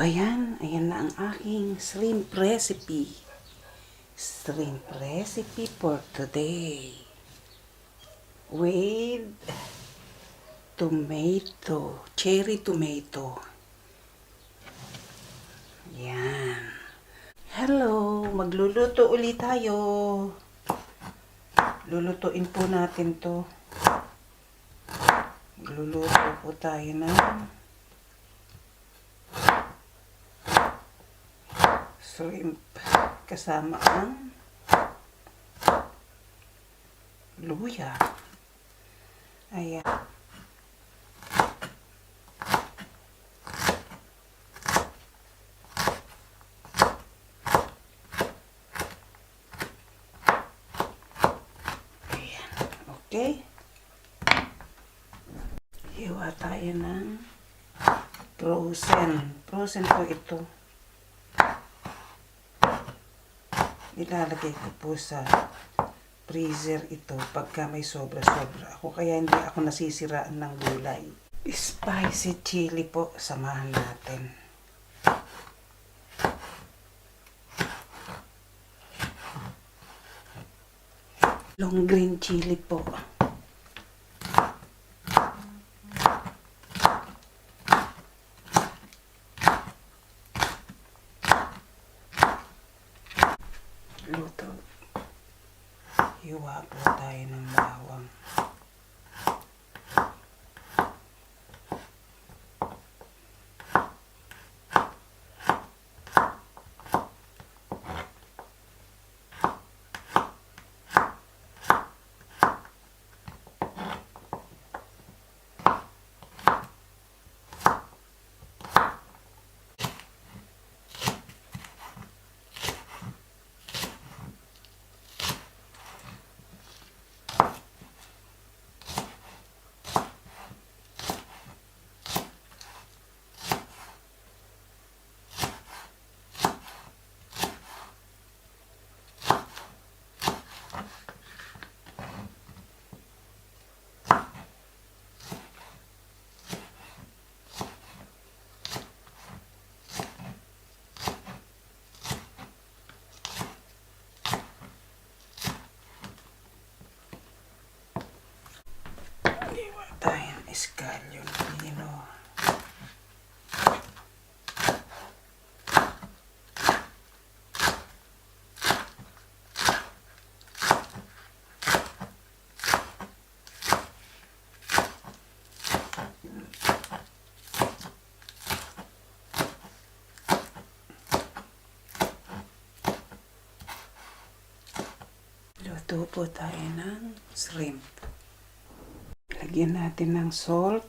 Ayan na ang aking shrimp recipe. Shrimp recipe for today. With tomato, cherry tomato. Yan. Hello, magluluto ulit tayo. Lulutuin po natin to. Magluluto po tayo ng shrimp kasama ang luya. Ayan. Ayan. Okay. Hiwa tayo ng frozen. Frozen po ito. Ilalagay ko po sa freezer ito pagka may sobra-sobra ako. Kaya hindi ako nasisiraan ng gulay. Spicy chili po, samahan natin. Long green chili po. Luto. Hiwa po tayo ng bawang. Hiwa tayo ng escallion pino. Luto po tayo ng shrimp. Lagyan natin ng salt.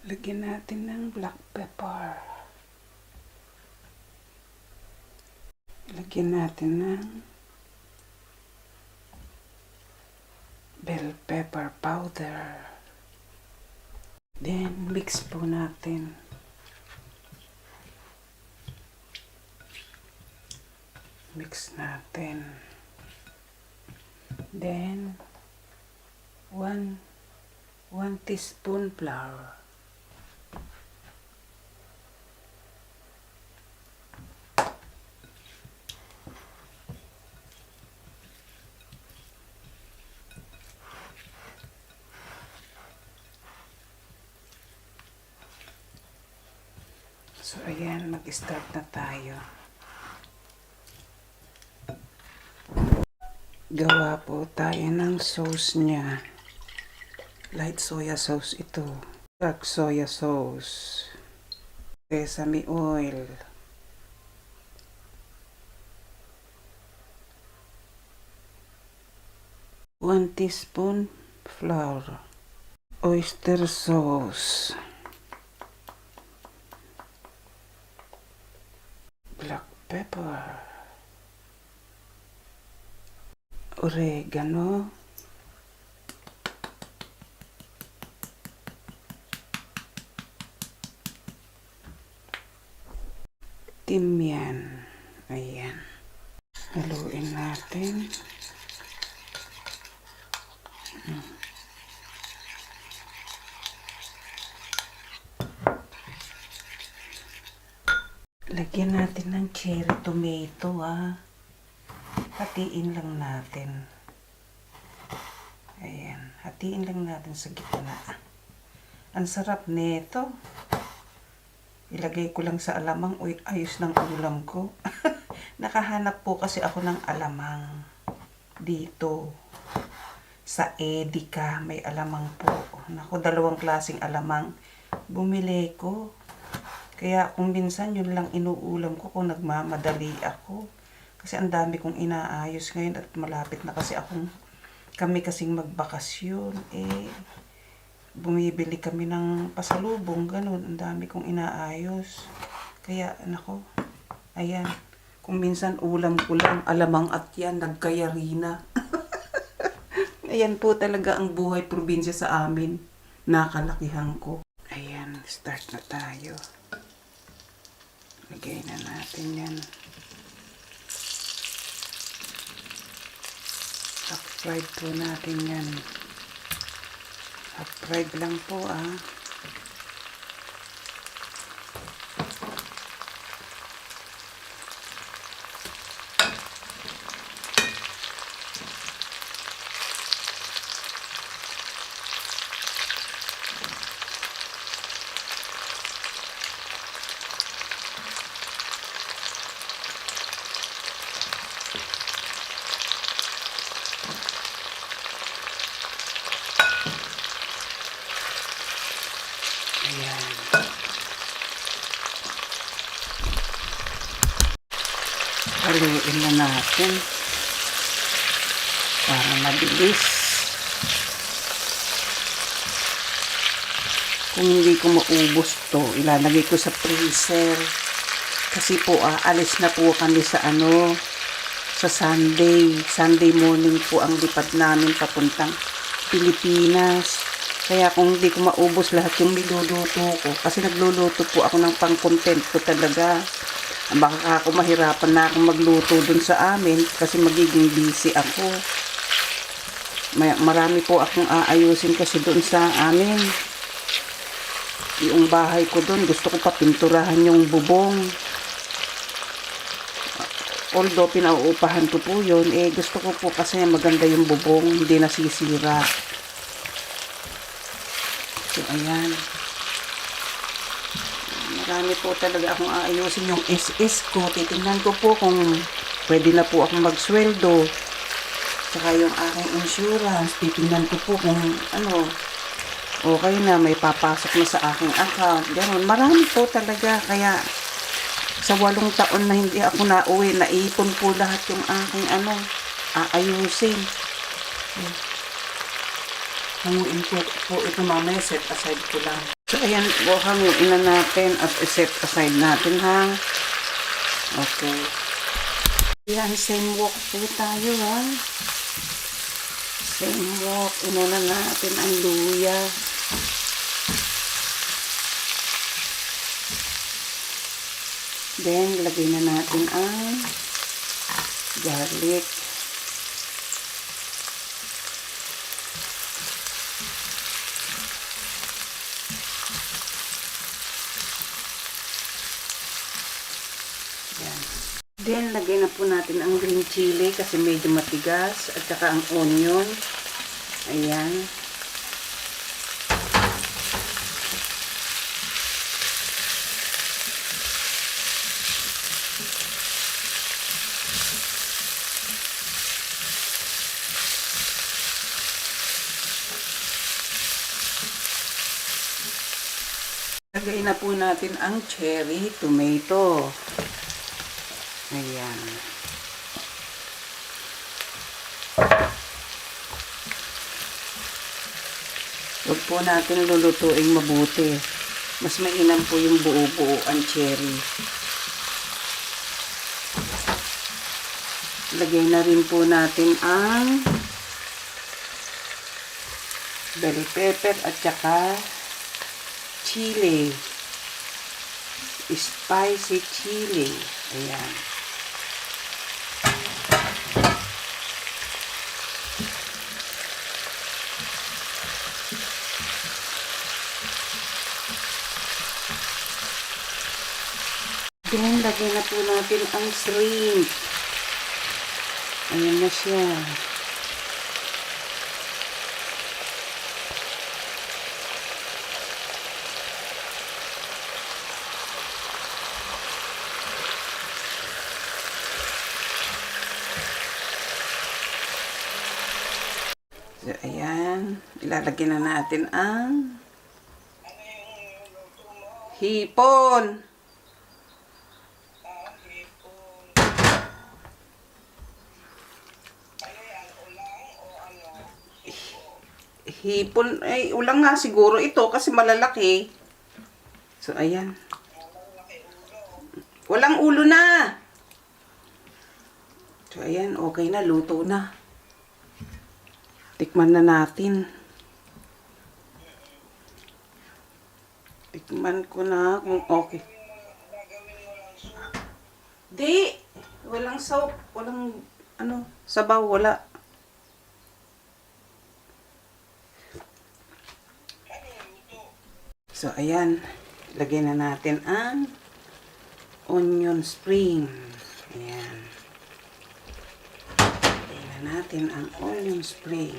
Lagyan natin ng black pepper. Lagyan natin ng bell pepper powder. Then, mix po natin. Mix natin. Then, 1 teaspoon flour. So, ayan, mag-start na tayo. Gawa po tayo ng sauce niya. Light soya sauce ito. Dark soya sauce. Sesame oil. One teaspoon flour. Oyster sauce. Black pepper. Oregano. Timian. Ayan. Haluin natin. Lagyan natin ng cherry tomato, Hatiin lang natin. Ayan, hatiin lang natin sa gitna. Ang sarap nito. Ilagay ko lang sa alamang. Uy, ayos ng ulam ko. Nakahanap po kasi ako ng alamang dito. Sa Edika, may alamang po. Naku, 2 klaseng alamang. Bumili ko. Kaya kung minsan yun lang inuulam ko kung nagmamadali ako. Kasi ang dami kong inaayos ngayon at malapit na kasi kami kasing magbakasyon. Bumibili kami ng pasalubong, ganun. Ang dami kong inaayos. Kaya, nako, ayan. Kung minsan ulam ko lang, alamang at yan, nagkayari na. Ayan po talaga ang buhay probinsya sa amin. Nakalakihan ko. Ayan, start na tayo. Lagay na natin yan. Half-fried po natin yan. Half-fried lang po, Ayan. Haluin na natin para mabilis. Kung hindi ko maubos to, ilalagay ko sa freezer. Kasi po, alis na po kami sa sa Sunday morning po ang lipad namin papuntang Pilipinas. Kaya kung hindi ko maubos lahat yung niluluto ko, kasi nagluluto po ako ng pang-content ko talaga. Baka ako mahirapan na akong magluto dun sa amin kasi magiging busy ako. Marami po akong aayusin kasi dun sa amin. Yung bahay ko dun, gusto ko pa pinturahan yung bubong. Although pinauupahan ko po yun, gusto ko po kasi maganda yung bubong, hindi nasisira. So, ayan. Marami po talaga akong aayusin yung SS ko. Titingnan ko po kung pwede na po akong magsweldo. Saka yung aking insurance. Titingnan ko po kung okay na, may papasok na sa aking account. Ganun. Marami po talaga. Kaya sa 8 taon na hindi ako nauwi, naipon po lahat yung aking aayusin. Hanguin po ito mamaya, set aside ko lang. So, ayan po, hanguin na natin at set aside natin, Okay. Ayan, same walk po tayo, Same walk. Inuna natin ang luya. Then, lagay na natin ang garlic. Then, lagay na po natin ang green chili kasi medyo matigas at saka ang onion. Ayan. Lagay na po natin ang cherry tomato. Ayan. Huwag po natin lulutuing mabuti. Mas mainam po yung buo-buo ang cherry. Lagay na rin po natin ang bell pepper at saka chili. Spicy chili. Ayan. Then, lagyan na po natin ang shrimp. Ayan na siya. So, ayan. Ilalagyan na natin ang hipon. Hipon, ay, ulang nga siguro ito kasi malalaki. So, ayan. Walang ulo na. So, ayan, okay na, luto na. Tikman na natin. Tikman ko na kung okay. Di, walang soap, walang, sabaw, wala. So, ayan. Lagyan na natin ang onion spring. Ayan. Lagyan na natin ang onion spring.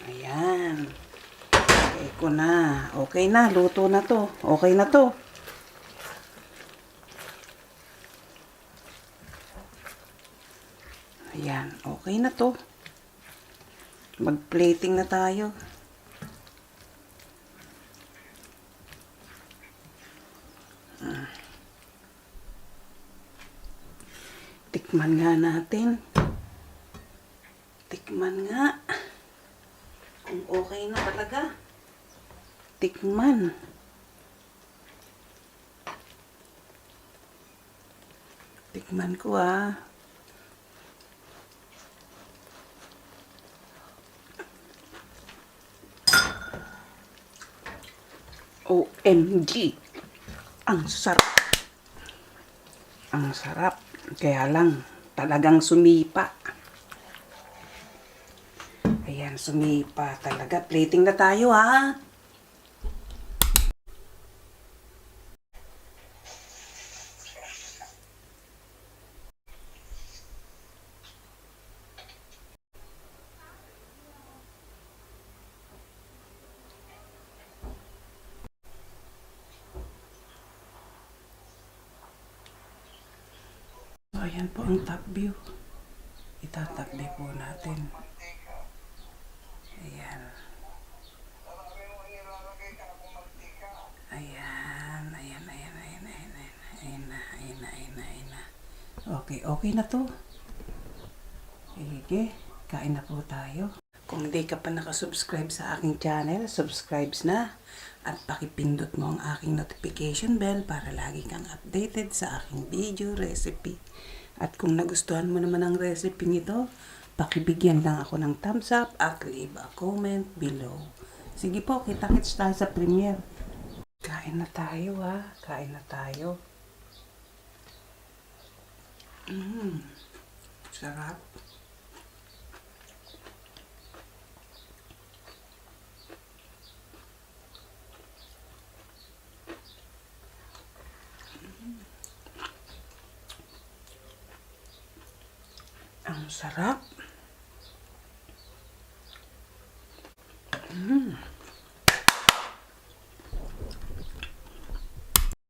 Ayan. Okay ko na. Okay na. Luto na to. Okay na to. Ayan. Okay na to. Mag-plating na tayo. Tikman nga natin. Tikman nga. Kung okay na talaga. Tikman. Tikman ko ah. OMG. Ang sarap. Ang sarap. Kaya lang, talagang sumipa. Ayan, sumipa talaga. Plating na tayo, ha? So, ayan po ang top view. Itatop view po natin. Ayan. Ayan. Ayan, ayan, ayan, ayan, ayan, ayan na, ayan na, ayan na, ayan na. Okay, okay na to. Sige, kain na po tayo. Kung hindi ka pa nakasubscribe sa aking channel, subscribe na. At pakipindot mo ang aking notification bell para lagi kang updated sa aking video recipe. At kung nagustuhan mo naman ang recipe nito, pakibigyan lang ako ng thumbs up at leave a comment below. Sige po, kita-kits tayo sa premiere. Kain na tayo ha, kain na tayo. Sarap. Ang sarap.